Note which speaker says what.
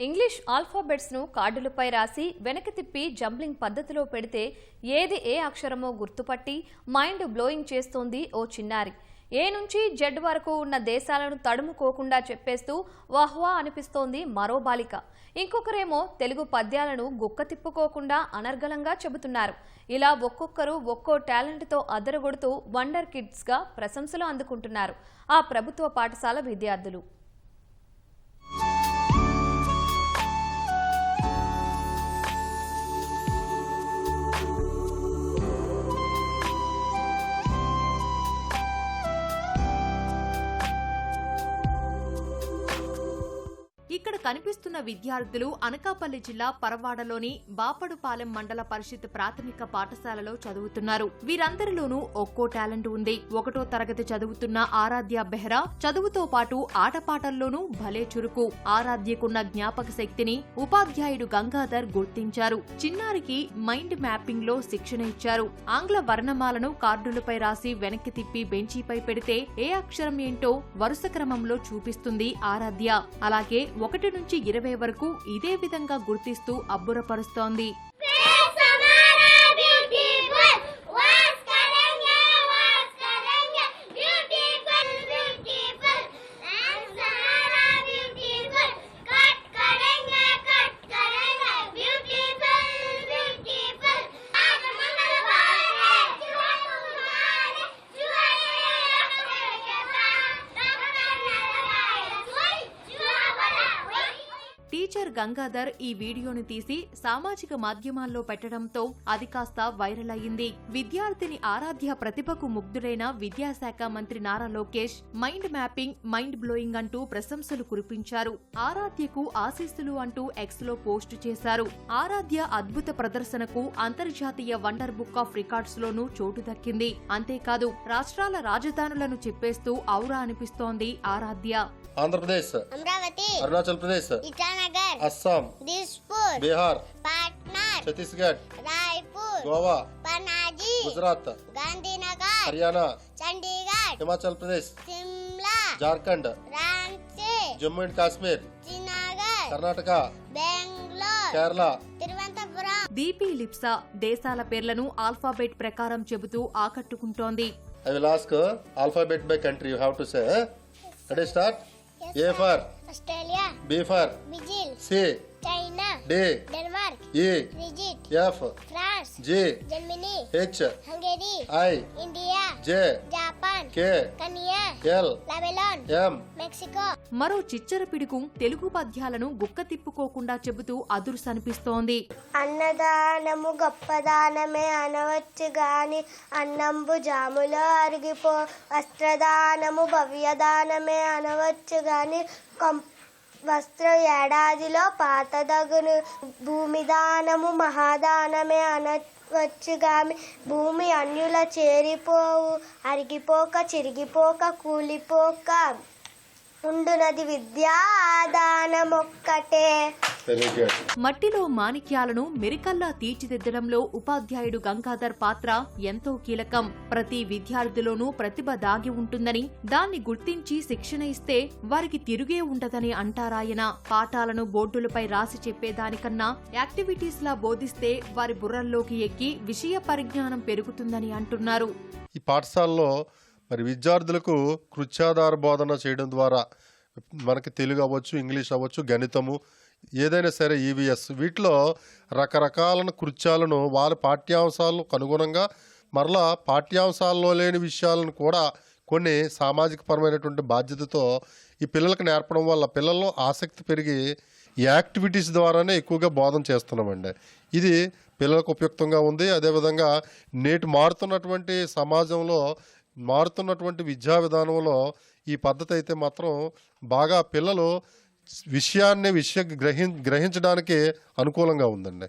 Speaker 1: English alphabets ను కార్డులపై రాసి వెనక్కి తిప్పి జంబ్లింగ్ పద్ధతిలో పెడితే ఏది ఏ అక్షరమో గుర్తుపట్టి మైండ్ బ్లోయింగ్ చేస్తోంది ఓ చిన్నారి. ఏ నుంచి జెడ్ వరకు ఉన్న దేశాలను తడుముకోకుండా చెప్పేస్తూ వాహ్వా అనిపిస్తోంది మరో బాలిక. ఇంకొకరేమో తెలుగు పద్యాలను గుక్క తిప్పుకోకుండా అనర్గళంగా చెబుతున్నారు. ఇలా ఒక్కొక్కరు ఒక్కో టాలెంట్తో అదరగొడుతూ వండర్ కిడ్స్గా ప్రశంసలు అందుకుంటున్నారు ఆ ప్రభుత్వ పాఠశాల విద్యార్థులు.
Speaker 2: ఇక్కడ కనిపిస్తున్న విద్యార్థులు అనకాపల్లి జిల్లా పరవాడలోని బాపడుపాలెం మండల పరిషత్ ప్రాథమిక పాఠశాలలో చదువుతున్నారు. వీరందరిలోనూ ఒక్కో టాలెంట్ ఉంది. 1వ తరగతి చదువుతున్న ఆరాధ్య బెహ్రా చదువుతో పాటు ఆటపాటల్లోనూ భలే చురుకు. ఆరాధ్యకున్న జ్ఞాపక శక్తిని ఉపాధ్యాయుడు గంగాధర్ గుర్తించారు. చిన్నారికి మైండ్ మ్యాపింగ్ లో శిక్షణ ఇచ్చారు. ఆంగ్ల వర్ణమాలను కార్డులపై రాసి వెనక్కి తిప్పి బెంచీపై పెడితే ఏ అక్షరం ఏంటో వరుస క్రమంలో చూపిస్తుంది ఆరాధ్య. అలాగే 1 నుంచి 20 వరకు ఇదే విధంగా గుర్తిస్తూ అబ్బురపరుస్తోంది. టీచర్ గంగాధర్ ఈ వీడియోని తీసి సామాజిక మాధ్యమాల్లో పెట్టడంతో అది కాస్త వైరల్ అయ్యింది. విద్యార్థిని ఆరాధ్య ప్రతిభకు ముగ్ధుడైన విద్యాశాఖ మంత్రి Nara Lokesh mind mapping, mind blowing అంటూ ప్రశంసలు కురిపించారు. ఆరాధ్యకు ఆశీస్సులు అంటూ ఎక్స్ లో పోస్టు చేశారు. ఆరాధ్య అద్భుత ప్రదర్శనకు అంతర్జాతీయ వండర్ బుక్ ఆఫ్ రికార్డ్స్ లోనూ చోటు దక్కింది. అంతేకాదు రాష్ట్రాల రాజధానులను చెప్పేస్తూ ఔరా అనిపిస్తోంది ఆరాధ్య.
Speaker 3: ఆంధ్రప్రదేశ్,
Speaker 4: అమరావతి,
Speaker 3: అరుణాచల్ ప్రదేశ్,
Speaker 4: ఇటానగర్,
Speaker 3: అస్సాం,
Speaker 4: దిస్పూర్,
Speaker 3: బీహార్,
Speaker 4: పాట్నా,
Speaker 3: ఛత్తీస్గఢ్,
Speaker 4: రాయ్పూర్,
Speaker 3: గోవా,
Speaker 4: పనాజీ,
Speaker 3: గుజరాత్,
Speaker 4: గాంధీనగర్,
Speaker 3: హర్యానా,
Speaker 4: చండీగఢ్,
Speaker 3: హిమాచల్ ప్రదేశ్,
Speaker 4: సిమ్లా,
Speaker 3: జార్ఖండ్,
Speaker 4: రాంచీ,
Speaker 3: జమ్మూ అండ్ కాశ్మీర్,
Speaker 4: శ్రీనగర్,
Speaker 3: కర్ణాటక,
Speaker 4: బెంగళూరు,
Speaker 3: కేరళ,
Speaker 4: తిరువనంతపురం.
Speaker 2: దీపీ లిప్సా దేశాల పేర్లను ఆల్ఫాబెట్ ప్రకారం చెబుతూ ఆకట్టుకుంటోంది.
Speaker 3: I will ask alphabet by country. You have to say. Ready, start.
Speaker 4: Yes,
Speaker 3: A for
Speaker 4: Australia,
Speaker 3: B for
Speaker 4: Brazil,
Speaker 3: C,
Speaker 4: China,
Speaker 3: D,
Speaker 4: Denmark,
Speaker 3: E,
Speaker 4: Egypt,
Speaker 3: F,
Speaker 4: France,
Speaker 3: G,
Speaker 4: Germany,
Speaker 3: H,
Speaker 4: Hungary,
Speaker 3: I,
Speaker 4: India,
Speaker 3: J,
Speaker 4: Japan,
Speaker 3: K,
Speaker 4: Kenya,
Speaker 3: L,
Speaker 4: Lebanon,
Speaker 3: M.
Speaker 4: Mexico.
Speaker 2: మరో చిచ్చర పిడుగు తెలుగు పద్యాలను గుక్క తిప్పుకోకుండా చెబుతూ అదుర్సనిపిస్తోంది.
Speaker 4: అన్నదానము గొప్పదానమే అనవచ్చు గాని అన్నంబు జాములో అరిగిపో. వస్త్రదానము భవ్యదానమే అనవచ్చు గాని వస్త్ర ఏడాదిలో పాతదగును. భూమి దానము మహాదానమే అనవచ్చు గాని భూమి అన్యుల చేరిపోవు. అరిగిపోక చిరిగిపోక కూలిపోక ఉండునది విద్యా దానమొక్కటే.
Speaker 2: మట్టిలో మాణిక్యాలను మెరికల్లా తీర్చిదిద్దడంలో ఉపాధ్యాయుడు గంగాధర్ పాత్ర ఎంతో కీలకం. ప్రతి విద్యార్థిలోనూ ప్రతిభ దాగి ఉంటుందని, దాన్ని గుర్తించి శిక్షణ ఇస్తే వారికి తిరుగే ఉండదని అంటారాయన. పాఠాలను బోర్డులపై రాసి చెప్పేదానికన్నా యాక్టివిటీస్ లా బోధిస్తే వారి బుర్రల్లోకి ఎక్కి విషయ పరిజ్ఞానం పెరుగుతుందని అంటున్నారు.
Speaker 3: ఈ పాఠశాలలో మరి విద్యార్థులకు కృత్యాధార బోధన చేయడం ద్వారా మనకి తెలుగు అవ్వచ్చు, ఇంగ్లీష్ అవ్వచ్చు, గణితము, ఏదైనా సరే ఈవీఎస్, వీటిలో రకరకాల కృత్యాలను వాళ్ళ పాఠ్యాంశాలకు అనుగుణంగా మరలా పాఠ్యాంశాల్లో లేని విషయాలను కూడా కొన్ని సామాజిక పరమైనటువంటి బాధ్యతతో ఈ పిల్లలకు నేర్పడం వల్ల పిల్లల్లో ఆసక్తి పెరిగి యాక్టివిటీస్ ద్వారానే ఎక్కువగా బోధన చేస్తున్నామండి. ఇది పిల్లలకు ఉపయుక్తంగా ఉంది. అదేవిధంగా నేటి మారుతున్నటువంటి సమాజంలో, మారుతున్నటువంటి విద్యా విధానంలో ఈ పద్ధతి అయితే మాత్రం బాగా పిల్లలు విషయాన్ని గ్రహించడానికి అనుకూలంగా ఉందండి.